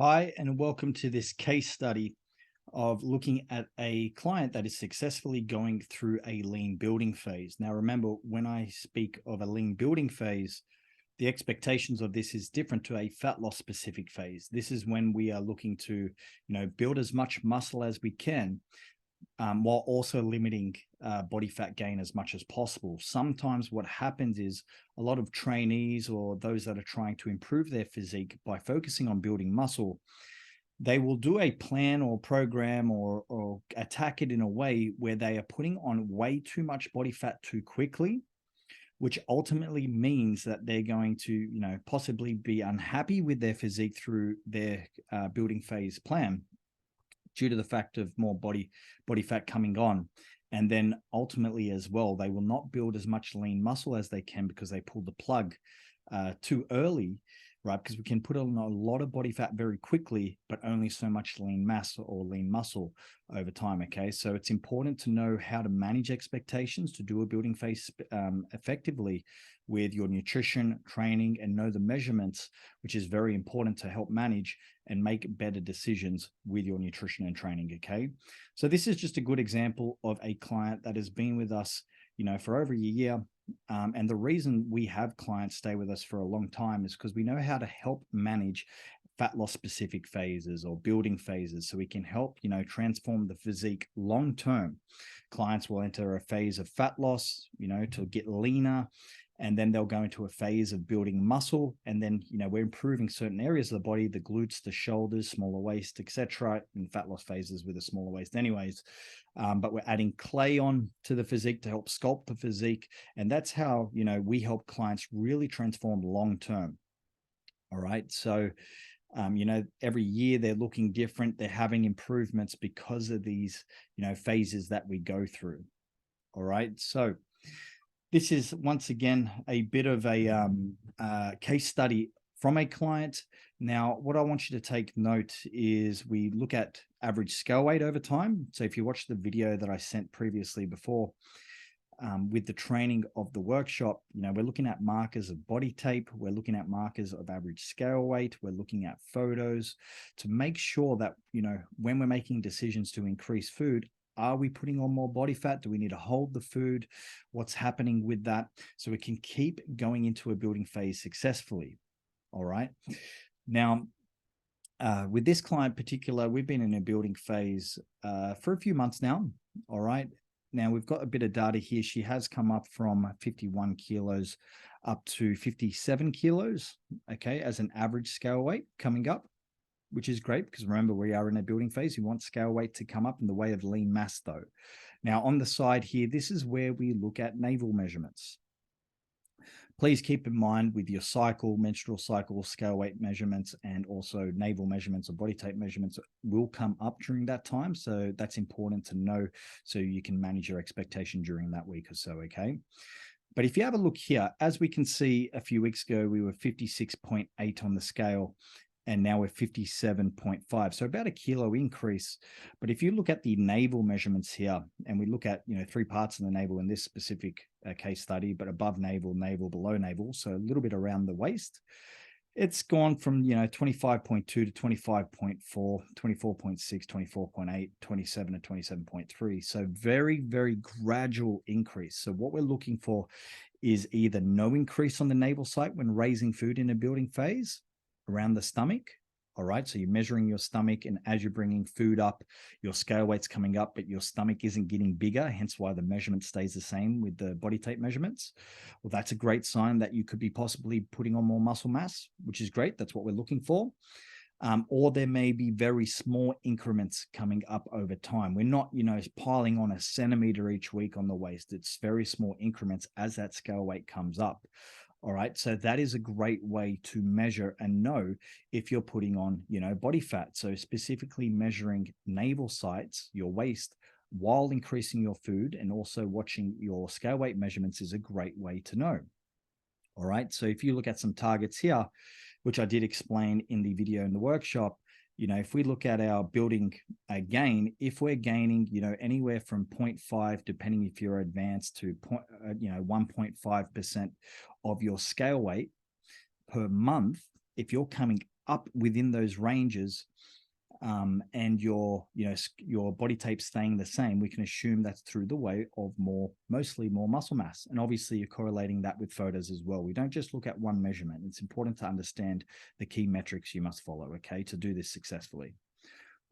Hi, and welcome to this case study of looking at a client that is successfully going through a lean building phase. Now, remember, when I speak of a lean building phase, the expectations of this is different to a fat loss specific phase. This is when we are looking to, build as much muscle as we can, while also limiting body fat gain as much as possible. Sometimes what happens is a lot of trainees or those that are trying to improve their physique by focusing on building muscle, they will do a plan or program or attack it in a way where they are putting on way too much body fat too quickly, which ultimately means that they're going to, possibly be unhappy with their physique through their building phase plan due to the fact of more body fat coming on. And then ultimately as well, they will not build as much lean muscle as they can because they pulled the plug too early, right? Because we can put on a lot of body fat very quickly, but only so much lean mass or lean muscle over time. Okay, so it's important to know how to manage expectations to do a building phase effectively with your nutrition, training, and know the measurements, which is very important to help manage and make better decisions with your nutrition and training. Okay, so this is just a good example of a client that has been with us, for over a year. And the reason we have clients stay with us for a long time is because we know how to help manage fat loss specific phases or building phases, so we can help transform the physique long term. Clients will enter a phase of fat loss, to get leaner, and then they'll go into a phase of building muscle, and then we're improving certain areas of the body, the glutes, the shoulders, smaller waist, etc., in fat loss phases with a smaller waist anyways. But we're adding clay on to the physique to help sculpt the physique, and that's how we help clients really transform long term. All right, so every year they're looking different, they're having improvements because of these phases that we go through. All right, so this is once again a bit of a case study from a client. Now, what I want you to take note is we look at average scale weight over time. So if you watch the video that I sent previously before, with the training of the workshop, we're looking at markers of body tape, we're looking at markers of average scale weight, we're looking at photos to make sure that, when we're making decisions to increase food, are we putting on more body fat? Do we need to hold the food? What's happening with that? So we can keep going into a building phase successfully. All right. Now, with this client particular, we've been in a building phase for a few months now. All right. Now we've got a bit of data here. She has come up from 51 kilos up to 57 kilos, okay, as an average scale weight coming up, which is great because remember, we are in a building phase. You want scale weight to come up in the way of lean mass though. Now on the side here, this is where we look at navel measurements. Please keep in mind with your cycle, menstrual cycle, scale weight measurements, and also navel measurements or body tape measurements will come up during that time. So that's important to know so you can manage your expectation during that week or so, okay? But if you have a look here, as we can see a few weeks ago, we were 56.8 on the scale, and now we're 57.5. So about a kilo increase. But if you look at the navel measurements here, and we look at, three parts of the navel in this specific case study, but above navel, navel, below navel, so a little bit around the waist, it's gone from 25.2 to 25.4, 24.6, 24.8, 27 to 27.3. So very, very gradual increase. So what we're looking for is either no increase on the navel site when raising food in a building phase around the stomach. All right, so you're measuring your stomach, and as you're bringing food up, your scale weight's coming up, but your stomach isn't getting bigger, hence why the measurement stays the same with the body tape measurements. Well, that's a great sign that you could be possibly putting on more muscle mass, which is great. That's what we're looking for. Or there may be very small increments coming up over time. We're not, piling on a centimeter each week on the waist. It's very small increments as that scale weight comes up. All right. So that is a great way to measure and know if you're putting on, body fat. So specifically measuring navel sites, your waist, while increasing your food and also watching your scale weight measurements is a great way to know. All right. So if you look at some targets here, which I did explain in the video in the workshop, if we look at our building gain, if we're gaining, anywhere from 0.5, depending if you're advanced, to 1.5% of your scale weight per month, if you're coming up within those ranges, and your body tape staying the same, we can assume that's through the way of mostly more muscle mass. And obviously you're correlating that with photos as well. We don't just look at one measurement. It's important to understand the key metrics you must follow, okay, to do this successfully.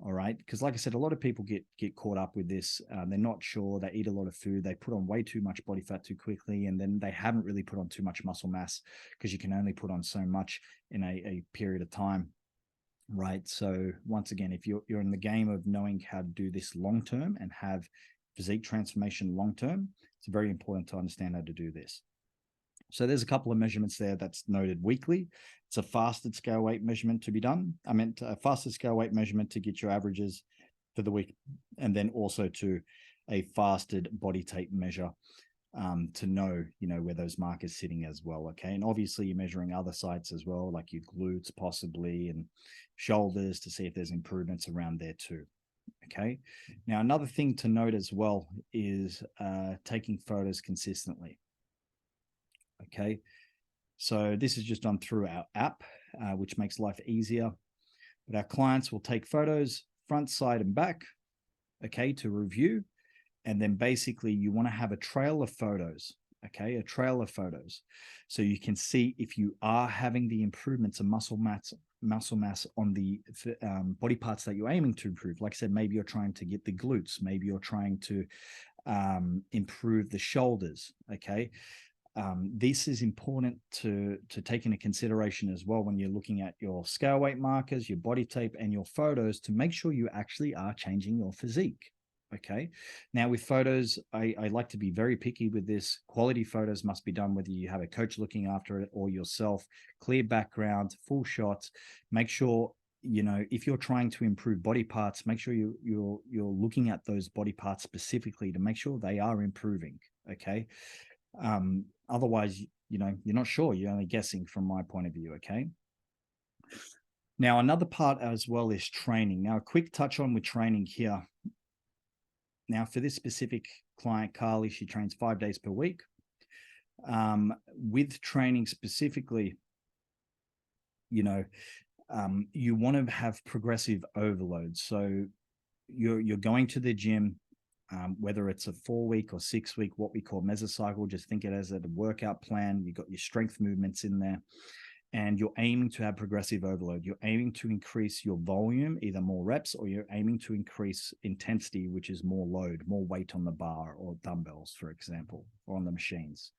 All right, because like I said, a lot of people get caught up with this. They're not sure. They eat a lot of food. They put on way too much body fat too quickly, and then they haven't really put on too much muscle mass, because you can only put on so much in a period of time. Right. So once again, if you're in the game of knowing how to do this long term and have physique transformation long term, it's very important to understand how to do this. So there's a couple of measurements there that's noted weekly. It's a fasted scale weight measurement to be done. I meant a fasted scale weight measurement to get your averages for the week, and then also to a fasted body tape measure to know, where those markers sitting as well. Okay. And obviously you're measuring other sites as well, like your glutes possibly, and shoulders, to see if there's improvements around there too. Okay. Now, another thing to note as well is taking photos consistently. Okay. So this is just done through our app, which makes life easier. But our clients will take photos front, side, and back, okay, to review. And then basically you want to have a trail of photos, okay, a trail of photos. So you can see if you are having the improvements of muscle mass on the body parts that you're aiming to improve. Like I said, maybe you're trying to get the glutes, maybe you're trying to improve the shoulders, okay. This is important to take into consideration as well when you're looking at your scale weight markers, your body tape, and your photos, to make sure you actually are changing your physique. Okay. Now with photos, I like to be very picky with this. Quality photos must be done whether you have a coach looking after it or yourself. Clear background, full shots. Make sure, if you're trying to improve body parts, make sure you're looking at those body parts specifically to make sure they are improving. Okay. Otherwise, you're not sure. You're only guessing from my point of view. Okay. Now, another part as well is training. Now, a quick touch on with training here. Now, for this specific client, Carly, she trains 5 days per week. With training specifically, you want to have progressive overload. So you're going to the gym, whether it's a 4-week or 6-week, what we call mesocycle, just think it as a workout plan. You've got your strength movements in there, and you're aiming to have progressive overload. You're aiming to increase your volume, either more reps, or you're aiming to increase intensity, which is more load, more weight on the bar or dumbbells, for example, or on the machines.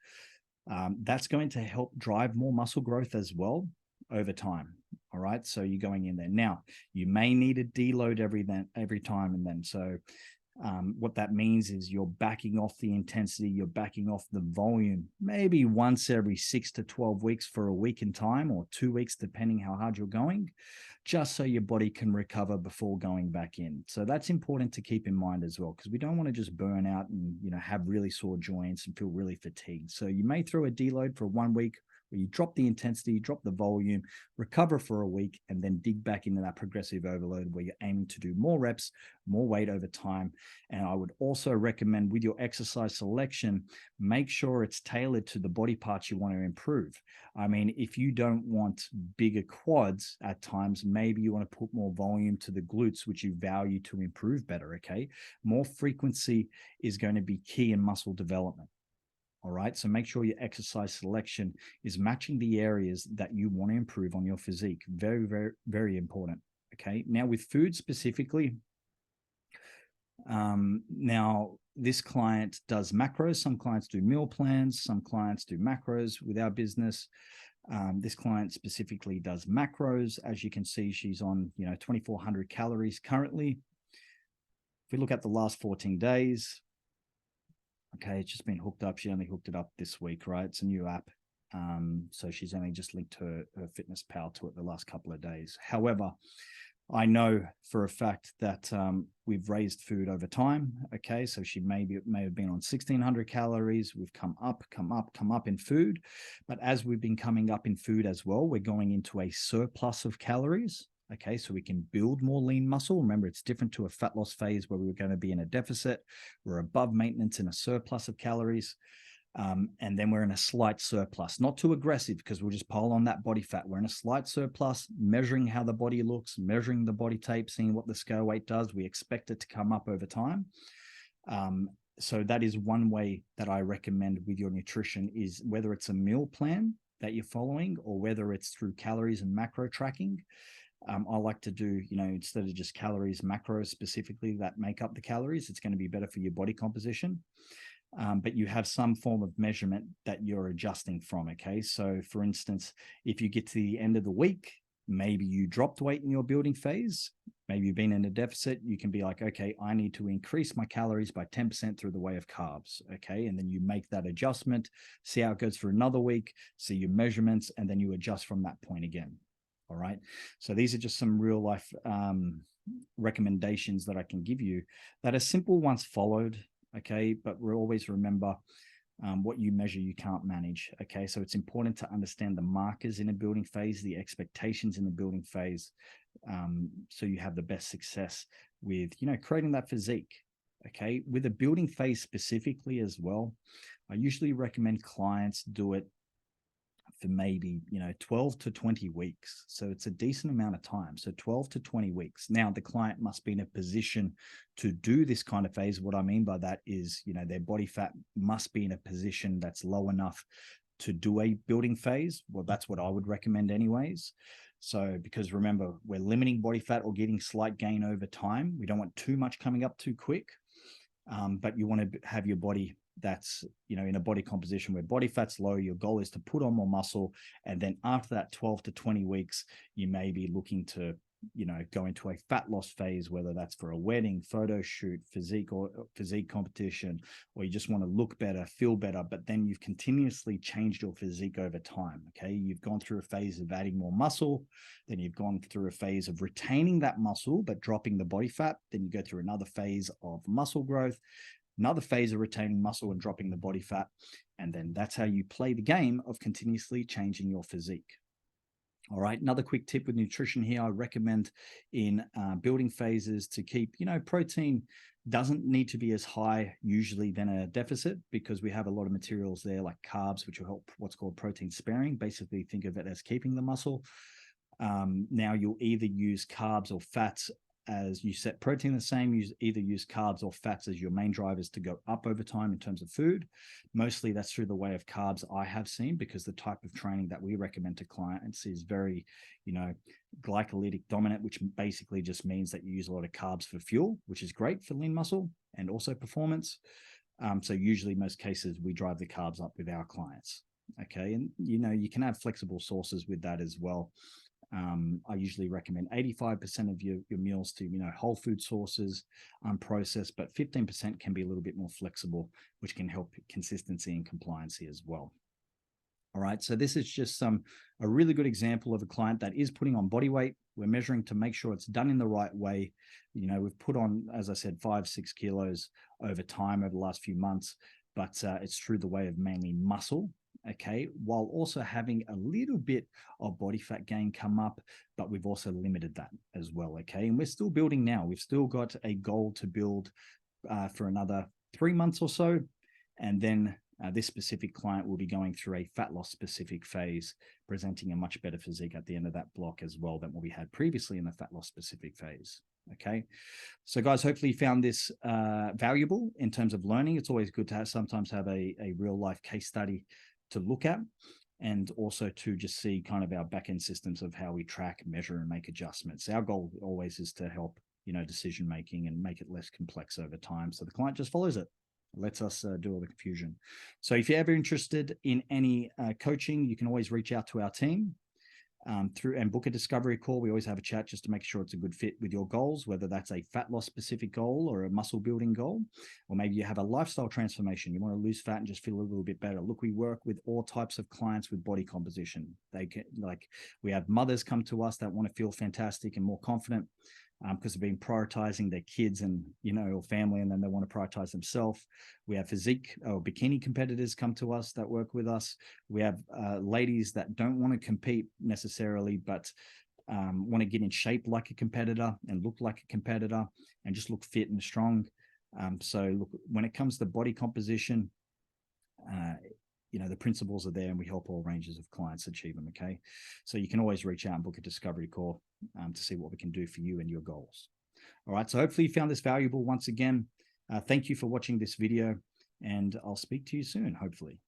That's going to help drive more muscle growth as well over time. All right. So you're going in there. Now, you may need a deload every time and then. So what that means is you're backing off the intensity, you're backing off the volume, maybe once every 6 to 12 weeks for a week in time, or 2 weeks, depending how hard you're going, just so your body can recover before going back in. So that's important to keep in mind as well, because we don't want to just burn out and have really sore joints and feel really fatigued. So you may throw a deload for 1 week, where you drop the intensity, drop the volume, recover for a week, and then dig back into that progressive overload where you're aiming to do more reps, more weight over time. And I would also recommend with your exercise selection, make sure it's tailored to the body parts you want to improve. I mean, if you don't want bigger quads at times, maybe you want to put more volume to the glutes, which you value to improve better, okay? More frequency is going to be key in muscle development. All right. So make sure your exercise selection is matching the areas that you want to improve on your physique. Very, very, very important. Okay. Now with food specifically, now this client does macros. Some clients do meal plans. Some clients do macros with our business. This client specifically does macros. As you can see, she's on, 2,400 calories currently. If we look at the last 14 days, okay, it's just been hooked up. She only hooked it up this week, right? It's a new app. So she's only just linked her FitnessPal to it the last couple of days. However, I know for a fact that we've raised food over time. Okay, so she may have been on 1,600 calories. We've come up in food. But as we've been coming up in food as well, we're going into a surplus of calories. Okay, so we can build more lean muscle. Remember, it's different to a fat loss phase where we were going to be in a deficit. We're above maintenance in a surplus of calories. And then we're in a slight surplus, not too aggressive because we'll just pile on that body fat. We're in a slight surplus, measuring how the body looks, measuring the body tape, seeing what the scale weight does. We expect it to come up over time. So that is one way that I recommend with your nutrition, is whether it's a meal plan that you're following or whether it's through calories and macro tracking. I like to do, instead of just calories, macros specifically that make up the calories. It's going to be better for your body composition. But you have some form of measurement that you're adjusting from, okay? So for instance, if you get to the end of the week, maybe you dropped weight in your building phase, maybe you've been in a deficit, you can be like, okay, I need to increase my calories by 10% through the way of carbs, okay? And then you make that adjustment, see how it goes for another week, see your measurements, and then you adjust from that point again, all right? So these are just some real life recommendations that I can give you that are simple once followed, okay? But we'll always remember what you measure, you can't manage, okay? So it's important to understand the markers in a building phase, the expectations in the building phase, so you have the best success with, creating that physique, okay? With a building phase specifically as well, I usually recommend clients do it for maybe 12 to 20 weeks. So it's a decent amount of time. So 12 to 20 weeks. Now the client must be in a position to do this kind of phase. What I mean by that is, their body fat must be in a position that's low enough to do a building phase. Well, that's what I would recommend anyways. So because remember, we're limiting body fat or getting slight gain over time. We don't want too much coming up too quick, but you want to have your body that's in a body composition where body fat's low. Your goal is to put on more muscle, and then after that 12 to 20 weeks you may be looking to go into a fat loss phase, whether that's for a wedding, photo shoot, physique competition, or you just want to look better, feel better, but then you've continuously changed your physique over time, okay? You've gone through a phase of adding more muscle, then you've gone through a phase of retaining that muscle but dropping the body fat, then you go through another phase of muscle growth, another phase of retaining muscle and dropping the body fat. And then that's how you play the game of continuously changing your physique. All right. Another quick tip with nutrition here. I recommend in building phases to keep, protein doesn't need to be as high usually than a deficit, because we have a lot of materials there like carbs, which will help what's called protein sparing. Basically think of it as keeping the muscle. Now you'll either use carbs or fats as you set protein the same. You either use carbs or fats as your main drivers to go up over time in terms of food. Mostly that's through the way of carbs, I have seen, because the type of training that we recommend to clients is very, glycolytic dominant, which basically just means that you use a lot of carbs for fuel, which is great for lean muscle and also performance. So usually most cases we drive the carbs up with our clients. Okay. And, you can have flexible sources with that as well. I usually recommend 85% of your meals to, whole food sources, unprocessed, but 15% can be a little bit more flexible, which can help consistency and compliancy as well. All right. So this is just a really good example of a client that is putting on body weight. We're measuring to make sure it's done in the right way. We've put on, as I said, 5-6 kilos over time over the last few months, but it's through the way of mainly muscle. Okay, while also having a little bit of body fat gain come up, but we've also limited that as well. Okay, and we're still building now. We've still got a goal to build for another 3 months or so, and then this specific client will be going through a fat loss specific phase, presenting a much better physique at the end of that block as well than what we had previously in the fat loss specific phase. Okay, so guys, hopefully you found this valuable in terms of learning. It's always good to sometimes have a real life case study to look at, and also to just see kind of our back-end systems of how we track, measure, and make adjustments. Our goal always is to help, decision making and make it less complex over time, so the client just follows it. Lets us do all the confusion. So if you're ever interested in any coaching, you can always reach out to our team through and book a discovery call. We always have a chat just to make sure it's a good fit with your goals, whether that's a fat loss specific goal or a muscle building goal, or maybe you have a lifestyle transformation. You want to lose fat and just feel a little bit better. Look, we work with all types of clients with body composition. They can, we have mothers come to us that want to feel fantastic and more confident, because they've been prioritizing their kids and, or family, and then they want to prioritize themselves. We have physique or bikini competitors come to us that work with us. We have ladies that don't want to compete necessarily, but want to get in shape like a competitor and look like a competitor and just look fit and strong. So look, when it comes to body composition, the principles are there, and we help all ranges of clients achieve them. Okay. So you can always reach out and book a discovery call to see what we can do for you and your goals. All right. So hopefully you found this valuable. Once again, thank you for watching this video, and I'll speak to you soon, hopefully.